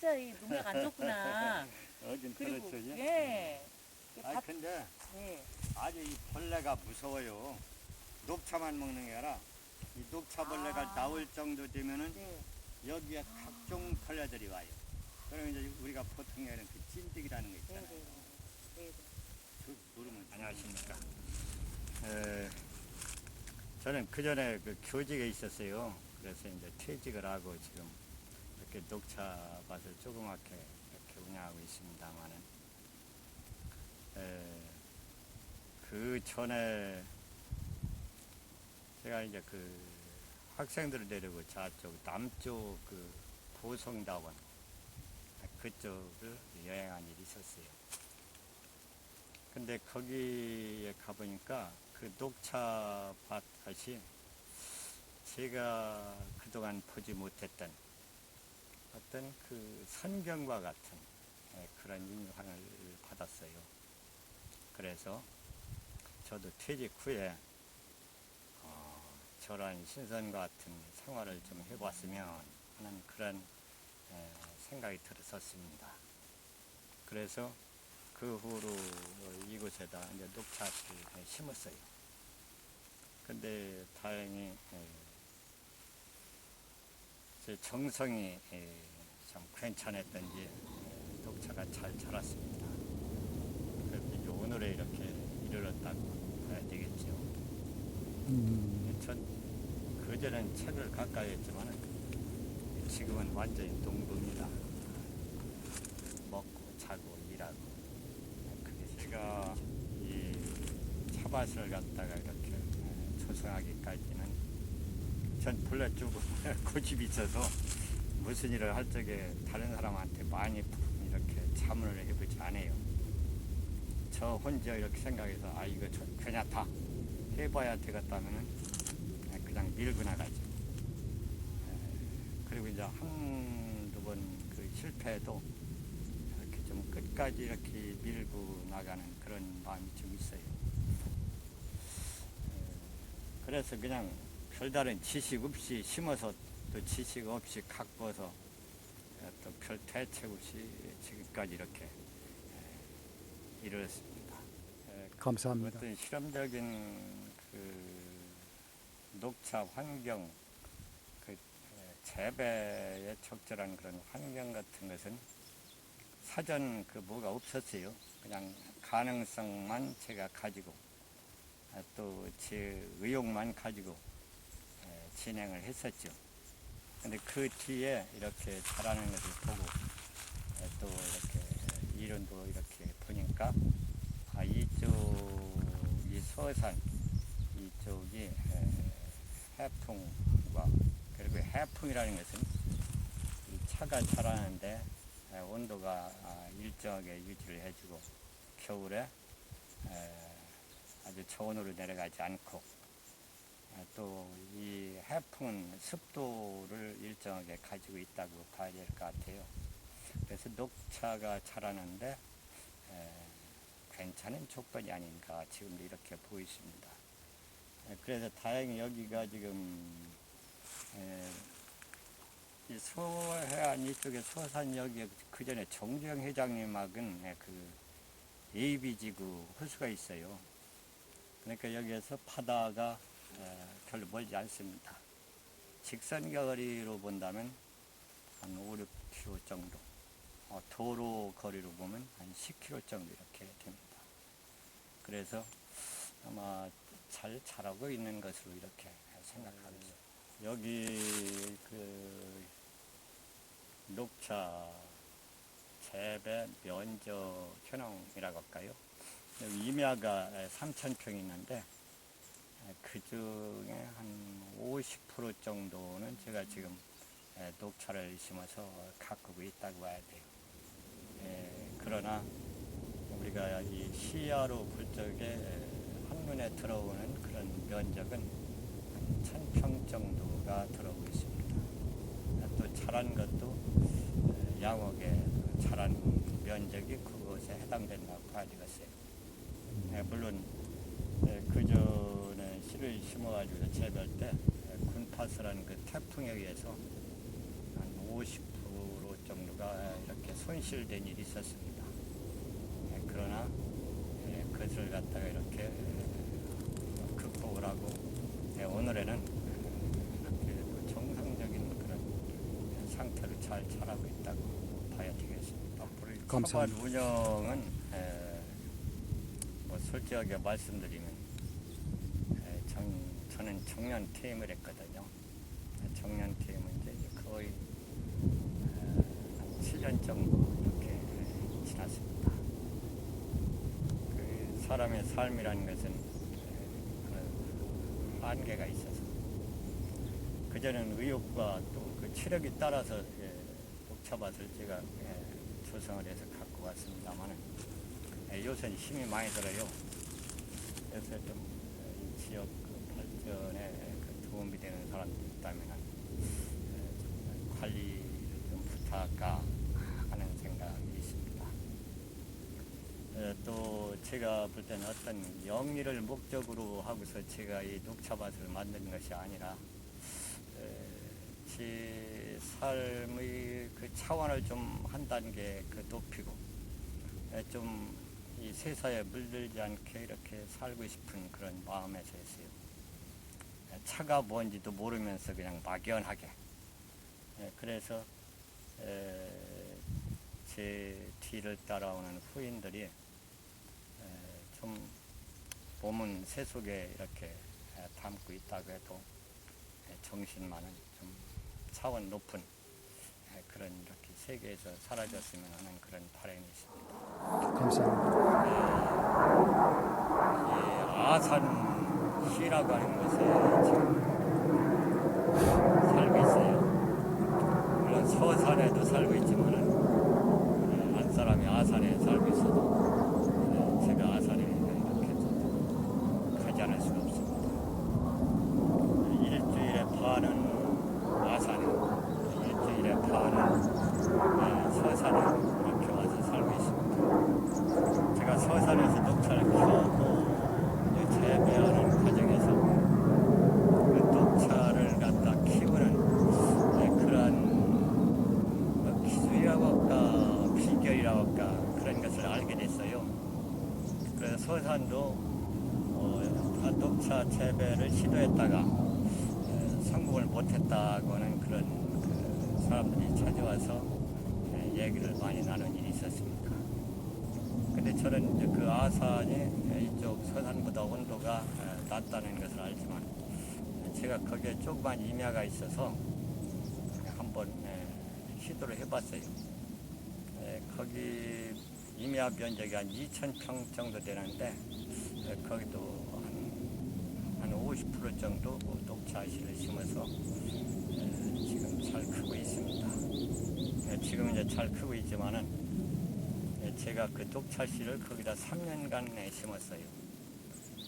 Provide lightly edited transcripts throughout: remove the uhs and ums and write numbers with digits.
진짜 이 농약 안 좋구나. 어딘 그리고 그렇죠. 예. 아 근데 네. 아주 이 벌레가 무서워요. 녹차만 먹는 게 아니라 이 녹차 벌레가 아. 나올 정도 되면은 네. 여기에 각종 벌레들이 와요. 그러면 이제 우리가 보통 얘기하는 그 찐득이라는 거 네. 있잖아요. 네. 네. 그 누르면 안녕하십니까. 저는 그 전에 그 교직에 있었어요. 그래서 이제 퇴직을 하고 지금 이렇게 녹차밭을 조그맣게 이렇게 운영하고 있습니다만은 그 전에 제가 이제 그 학생들을 데리고 저쪽 남쪽 그 보성다원 그쪽을 여행한 일이 있었어요. 근데 거기에 가보니까 그 녹차밭이 제가 그동안 보지 못했던 어떤 그 선경과 같은 그런 인상을 받았어요. 그래서 저도 퇴직 후에 저런 신선 같은 생활을 좀 해봤으면 하는 그런 생각이 들었었습니다. 그래서 그 후로 이곳에다 이제 녹차를 심었어요. 근데 다행히 제 정성이 참 괜찮았던지 녹차가 잘 자랐습니다. 그래서 이제 오늘에 이렇게 이르렀다고 봐야 되겠죠. 전 그전엔 책을 가까이 했지만 지금은 완전히 농부입니다. 먹고 자고 일하고. 그게 제가 이 차밭을 갖다가 이렇게 조성하기까지는 전 본래 조금 고집이 있어서 무슨 일을 할 적에 다른 사람한테 많이 이렇게 자문을 해보지 않아요. 저 혼자 이렇게 생각해서 아 이거 괜찮다 해봐야 되겠다면은 그냥 밀고 나가죠. 그리고 이제 한두 번 그 실패해도 이렇게 좀 끝까지 이렇게 밀고 나가는 그런 마음이 좀 있어요. 그래서 그냥 별다른 지식 없이 심어서 또 지식 없이 가꿔서 또 별 대책 없이 지금까지 이렇게 이르렀습니다. 감사합니다. 어떤 실험적인 그 녹차 환경, 그 재배에 적절한 그런 환경 같은 것은 사전 그 뭐가 없었어요. 그냥 가능성만 제가 가지고 또 제 의욕만 가지고 진행을 했었죠. 근데 그 뒤에 이렇게 자라는 것을 보고 또 이렇게 이론도 이렇게 보니까 아 이쪽이 서산 이쪽이 해풍과 그리고 해풍이라는 것은 이 차가 자라는데 온도가 일정하게 유지를 해주고 겨울에 아주 저온으로 내려가지 않고 또 이 해풍은 습도를 일정하게 가지고 있다고 봐야 될 것 같아요. 그래서 녹차가 자라는데 괜찮은 조건이 아닌가 지금도 이렇게 보이십니다. 그래서 다행히 여기가 지금 이 소해안 이쪽에 소산역에 그 전에 정주영 회장님하고는 그 AB지구 호수가 있어요. 그러니까 여기에서 바다가 별로 멀지 않습니다. 직선 거리로 본다면 한 5, 6km 정도, 도로 거리로 보면 한 10km 정도 이렇게 됩니다. 그래서 아마 잘 자라고 있는 것으로 이렇게 생각하고 있습니다. 여기 그 녹차 재배 면적 현황이라고 할까요? 임야가 3,000평이 있는데 그 중에 한 50% 정도는 제가 지금 녹차를 심어서 가꾸고 있다고 봐야 돼요. 그러나 우리가 이 시야로 볼 적에 한눈에 들어오는 그런 면적은 한 1,000평 정도가 들어오고 있습니다. 또 자란 것도 양옥에 자란 면적이 그것에 해당된다고 봐야 되겠어요. 물론 그 전에 씨를 심어가지고 재배할 때 군파스라는 그 태풍에 의해서 한 50% 정도가 손실된 일이 있었습니다. 그러나 그것을 갖다가 이렇게 극복을 하고 오늘에는 그래도 정상적인 그런 상태로 잘 자라고 있다고 봐야 되겠습니다. 앞으로 차밭 감사합니다. 운영은 뭐 솔직하게 말씀드리면 저는 청년 퇴임을 했거든요. 청년 퇴임은 이제 거의 한 7년 정도 이렇게 지났습니다. 그 사람의 삶이라는 것은 그 한계가 있어서 그전에는 의욕과 또 그 체력이 따라서 녹차밭을 제가 조성을 해서 갖고 왔습니다만은 요새는 힘이 많이 들어요. 그래서 좀 이 지역 그 발전에 그 도움이 되는 사람들이 있다면 관리를 좀 부탁할까 하는 생각이 있습니다. 또 제가 볼 때는 어떤 영리를 목적으로 하고서 제가 이 녹차밭을 만든 것이 아니라 제 삶의 그 차원을 좀 한 단계 그 높이고 좀 이 세상에 물들지 않게 이렇게 살고 싶은 그런 마음에서 했어요. 차가 뭔지도 모르면서 그냥 막연하게. 그래서 제 뒤를 따라오는 후인들이 좀 몸은 새 속에 이렇게 담고 있다고 해도 정신만은 좀 차원 높은 그런 이렇게 세계에서 사라졌으면 하는 그런 바람이 있습니다. 감사합니다. 아산시라고 하는 곳에 지금 살고 있어요. 물론 서산에도 살고 있지만은 한 사람이 아산에 살고 있어도 제가 아산에 이렇게 가지 않을 수가 없습니다. 일주일에 반은 아산에, 일주일에 반은 서산에 이렇게 와서 살고 있습니다. 제가 서산에서 녹차를 키우고 재배하는 과정에서 그 녹차를 갖다 키우는 그러한 기술이라고 할까 비결이라고 할까 그런 것을 알게 됐어요. 그래서 서산도 녹차 재배를 시도했다가 성공을 못했다고 하는 그런 그 사람들이 찾아와서 얘기를 많이 나눈 일이 있었습니다. 근데 저는 이제 그 아산이 이쪽 서산보다 온도가 낮다는 것을 알지만 제가 거기에 조그만 임야가 있어서 한번 시도를 해봤어요. 거기 임야 면적이 한 2,000평 정도 되는데 거기도 한 50% 정도 녹차씨를 심어서 지금 잘 크고 있습니다. 지금 이제 잘 크고 있지만은 제가 그 녹차씨를 거기다 3년간 심었어요.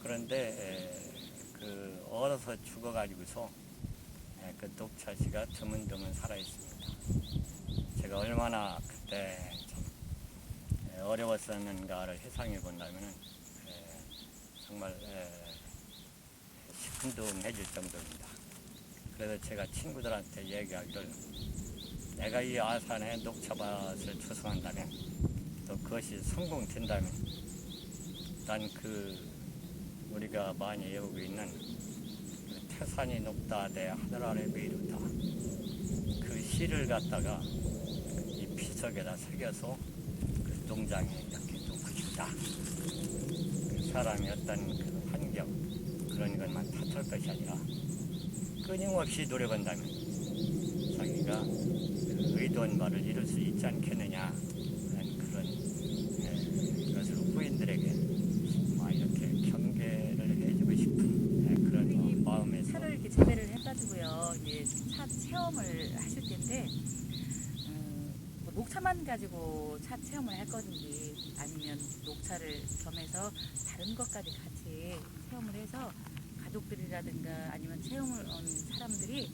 그런데 그 얼어서 죽어가지고서 그 녹차씨가 드문드문 살아있습니다. 제가 얼마나 그때 참 어려웠었는가를 회상해 본다면은 정말 시큰둥해질 정도입니다. 그래서 제가 친구들한테 얘기하기를 내가 이 아산에 녹차밭을 조성한다면 또 그것이 성공된다면 난 그 우리가 많이 외우고 있는 그 태산이 높다 내 하늘 아래 메이루다 그 시를 갖다가 이 비석에다 새겨서 그 농장에 이렇게 놓고 싶다. 그 사람이 어떤 그 환경 그런 것만 탓할 것이 아니라 끊임없이 노력한다면 자기가 그 의도한 바를 이룰 수 있지 않겠느냐 하는 그런 것을 후인들에게 막 이렇게 경계를 해주고 싶은 그런 마음에서 차를 이렇게 재배를 해가지고요. 이제 차 체험을 하실 텐데 뭐 녹차만 가지고 차 체험을 할 건지 아니면 녹차를 겸해서 다른 것까지 같이 체험을 해서 가족들이라든가 아니면 체험을 온 사람들이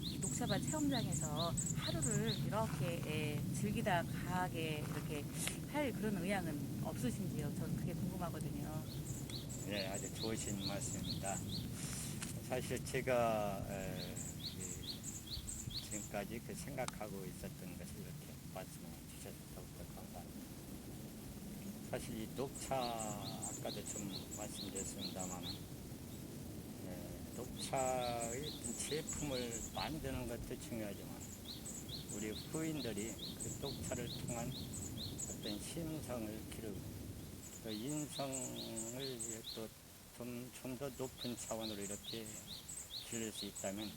이 녹차밭 체험장에서 하루를 이렇게 즐기다 가게 이렇게 할 그런 의향은 없으신지요? 저는 그게 궁금하거든요. 네, 아주 좋으신 말씀입니다. 사실 제가 지금까지 그 생각하고 있었던 것을 이렇게 말씀을 사실 이 녹차 아까도 좀 말씀드렸습니다만 녹차의 어떤 제품을 만드는 것도 중요하지만 우리 후인들이 그 녹차를 통한 어떤 심성을 기르고 그 인성을 또 좀 더 높은 차원으로 이렇게 기를 수 있다면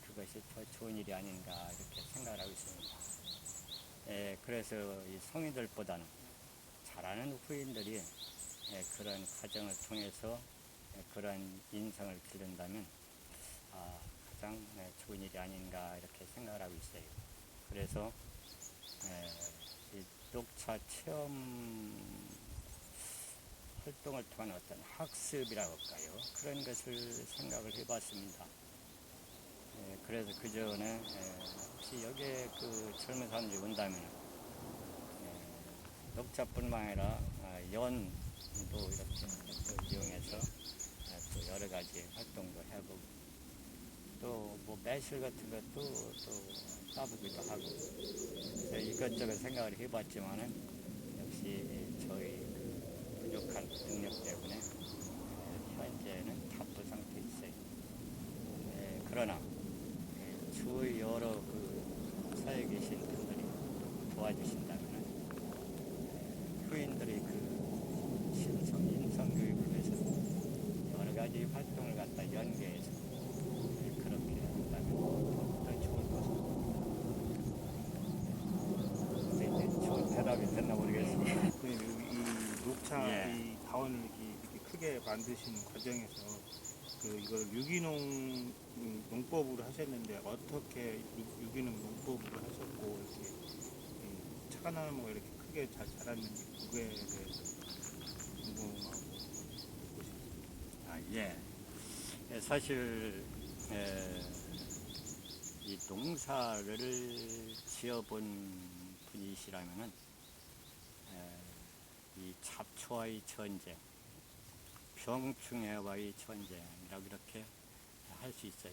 그것이 더 좋은 일이 아닌가 이렇게 생각을 하고 있습니다. 그래서 이 성인들보다는 잘하는 후인들이 그런 과정을 통해서 그런 인성을 기른다면 가장 좋은 일이 아닌가 이렇게 생각을 하고 있어요. 그래서 이 녹차 체험 활동을 통한 어떤 학습이라고 할까요? 그런 것을 생각을 해봤습니다. 그래서 그 전에 혹시 여기에 그 젊은 사람들이 온다면 녹차뿐만 아니라 연도 이렇게 또 이용해서 또 여러 가지 활동도 해보고 또 뭐 매실 같은 것도 또 따보기도 하고 이것저것 생각을 해봤지만은 역시 저희 그 부족한 능력 때문에 현재는 답보 상태에 있어요. 그러나 주위 여러 그 사회에 계신 분들이 도와주신다면 후인들의 그 인성 교육을 위해서 여러 가지 활동을 갖다 연계해서 그렇게 한다면 더 좋을 것입니다. 좋은 대답이 됐나 모르겠습니다. 이 녹차 예. 이 다원을 이렇게 크게 만드시는 과정에서 이걸 유기농 농법으로 하셨는데 어떻게 유기농 농법으로 하셨고 이렇게 차가나무가 이렇게 크게 잘 자랐는지 그거에 대해서 궁금하고 듣고 싶습니다. 사실 이 농사를 지어본 분이시라면은 이 잡초와의 전쟁, 병충해와의 전쟁이라고 이렇게 할 수 있어요.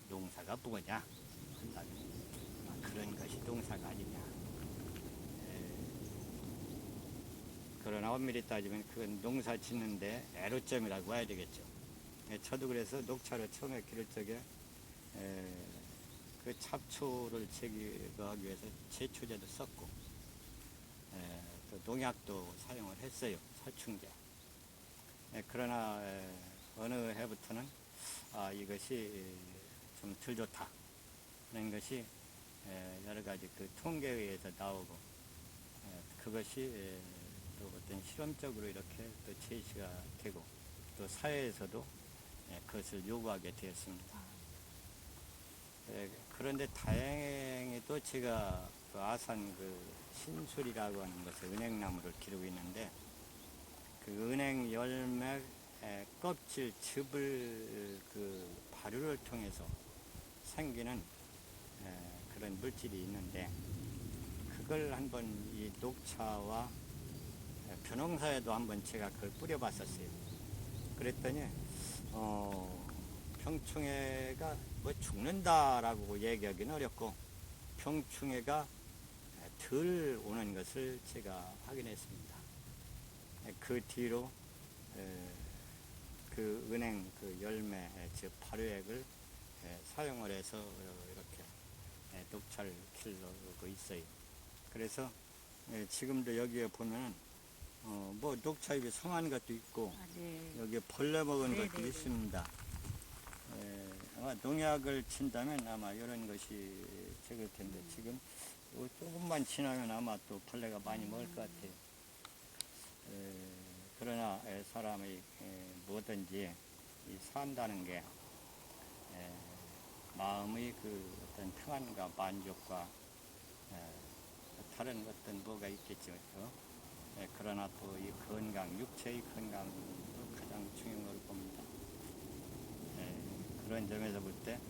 농사가 뭐냐? 한다면 그런 것이 농사가 아니냐. 그러나 엄밀히 따지면 그건 농사 짓는데 애로점이라고 봐야 되겠죠. 저도 그래서 녹차를 처음에 기를 적에 그 잡초를 제거하기 위해서 제초제도 썼고 또 농약도 사용을 했어요. 살충제. 그러나 어느 해부터는 이것이 좀 덜 좋다 하는 것이 여러 가지 그 통계에 의해서 나오고 그것이 또 어떤 실험적으로 이렇게 또 제시가 되고 또 사회에서도 그것을 요구하게 되었습니다. 그런데 다행히도 제가 그 아산 그 신술이라고 하는 것을 은행나무를 기르고 있는데 그 은행 열매 껍질 즙을 그 발효를 통해서 생기는 그런 물질이 있는데 그걸 한번 이 녹차와 벼농사에도 한번 제가 그걸 뿌려봤었어요. 그랬더니 병충해가 뭐 죽는다라고 얘기하기는 어렵고 병충해가 덜 오는 것을 제가 확인했습니다. 그 뒤로 그 은행 그 열매 즉 발효액을 사용을 해서 이렇게 녹차를 키우고 있어요. 그래서 지금도 여기에 보면 뭐 녹차잎이 성한 것도 있고 네. 여기에 벌레 먹은 네, 것도 네, 네. 있습니다. 아마 농약을 친다면 아마 이런 것이 적을 텐데 지금 조금만 지나면 아마 또 벌레가 많이 먹을 것 같아요. 그러나 사람이 뭐든지 이 산다는 게 마음의 그 어떤 평안과 만족과 다른 어떤 뭐가 있겠죠. 그러나 또 이 건강, 육체의 건강도 가장 중요한 걸 봅니다. 그런 점에서 볼 때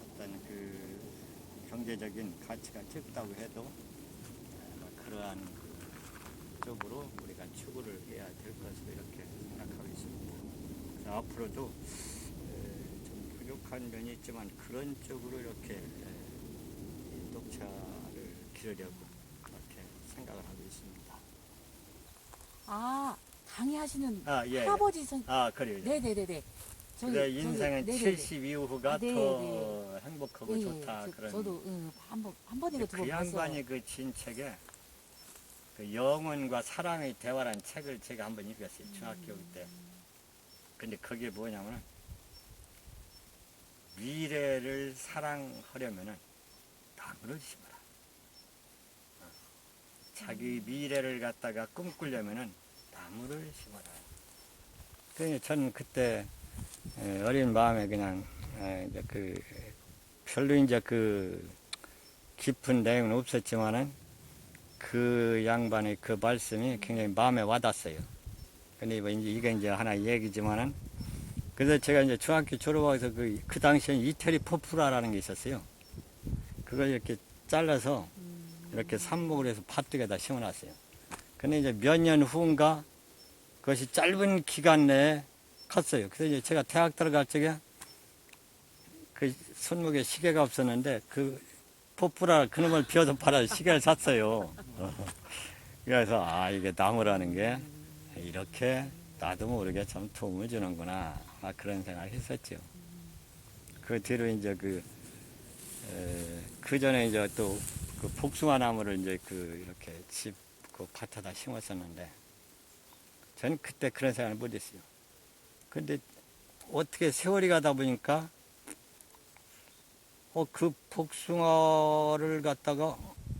어떤 그 경제적인 가치가 적다고 해도 그러한 그 쪽으로 우리가 추구를 해야 될 것으로 이렇게 생각하고 있습니다. 그래서 앞으로도 좀 부족한 면이 있지만 그런 쪽으로 이렇게 이 녹차를 기르려고 이렇게 생각을 하고 있습니다. 아, 강의하시는 아, 예. 할아버지 선. 아, 그래요. 네네네네. 그래, 인생은 네네네. 70 이후가 아, 네, 더 행복하고 예, 좋다. 그런. 저도 한 번이고 두 그 번 봤어요. 양반이 그 진 책에 그 영혼과 사랑의 대화라는 책을 제가 한번 읽었어요. 중학교 때. 근데 그게 뭐냐면은 미래를 사랑하려면은 나무를 심어라. 자기 미래를 갖다가 꿈꾸려면은 나무를 심어라. 그래서 저는 그때 어린 마음에 그냥 이제 그 별로 이제 그 깊은 내용은 없었지만은 그 양반의 그 말씀이 굉장히 마음에 와닿았어요. 근데 뭐 이제 이게 이제 하나의 얘기지만은 그래서 제가 이제 중학교 졸업하고서 그 당시엔 이태리 포프라라는 게 있었어요. 그걸 이렇게 잘라서 이렇게 삽목을 해서 팥둑에다 심어놨어요. 근데 이제 몇 년 후인가 그것이 짧은 기간 내에 컸어요. 그래서 이제 제가 대학 들어갈 적에 그 손목에 시계가 없었는데 그 포프라 그놈을 비워서 팔아서 시계를 샀어요. 그래서 아 이게 나무라는 게 이렇게 나도 모르게 참 도움을 주는구나 막 그런 생각을 했었죠. 그 뒤로 이제 그 전에 이제 또 그 복숭아 나무를 이제 그 이렇게 집 그 밭에다 심었었는데 저는 그때 그런 생각을 못했어요. 근데 어떻게 세월이 가다 보니까 그 복숭아를 갖다가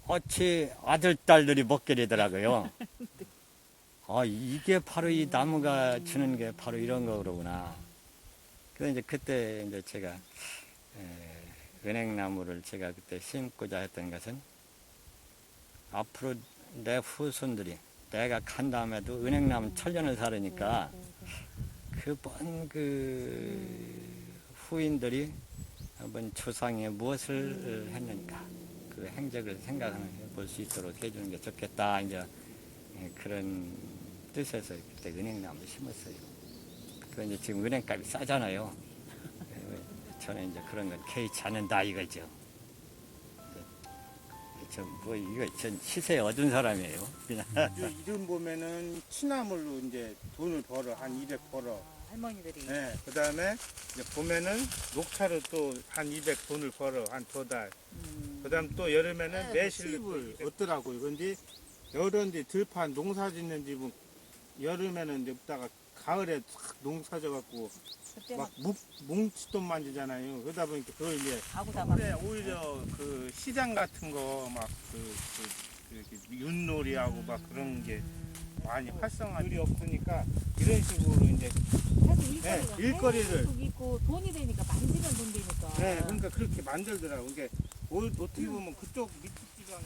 어찌 아들, 딸들이 먹게 되더라고요. 아, 이게 바로 이 나무가 주는 게 바로 이런 거구나. 그래서 이제 그때 이제 제가, 은행나무를 제가 그때 심고자 했던 것은 앞으로 내 후손들이 내가 간 다음에도 은행나무 천년을 살으니까 그번 후인들이 한번 조상이 무엇을 했는가 그 행적을 생각하는 볼 수 있도록 해주는 게 좋겠다 이제 그런 뜻에서 그때 은행나무 심었어요. 그 이제 지금 은행값이 싸잖아요. 저는 이제 그런 건 개의치 않는다 이거죠. 전 시세에 얻은 사람이에요. 그냥. 이름 보면은 취나물로 이제 돈을 벌어 한 200 벌어. 할머니들이. 네, 그 다음에 이제 봄에는 녹차로 또 한 200 돈을 벌어 한 2달. 그 다음 또 여름에는 매실을 얻더라고요. 그런데 여름에 들판 농사 짓는 집은 여름에는 이제 없다가 가을에 싹 농사 져갖고 그때 막 뭉치돈 만지잖아요. 그러다 보니까 그걸 이제 가구 담아. 근데 오히려 그 시장 같은 거 막 윷놀이하고 막 그런 게 많이 활성화율이 없으니까 이런 식으로 이제 사실 일거리를. 계속 있고 돈이 되니까 만지면 돈 되니까. 네, 그러니까 그렇게 만들더라고. 이게 어떻게 보면 그쪽 밑에 지방이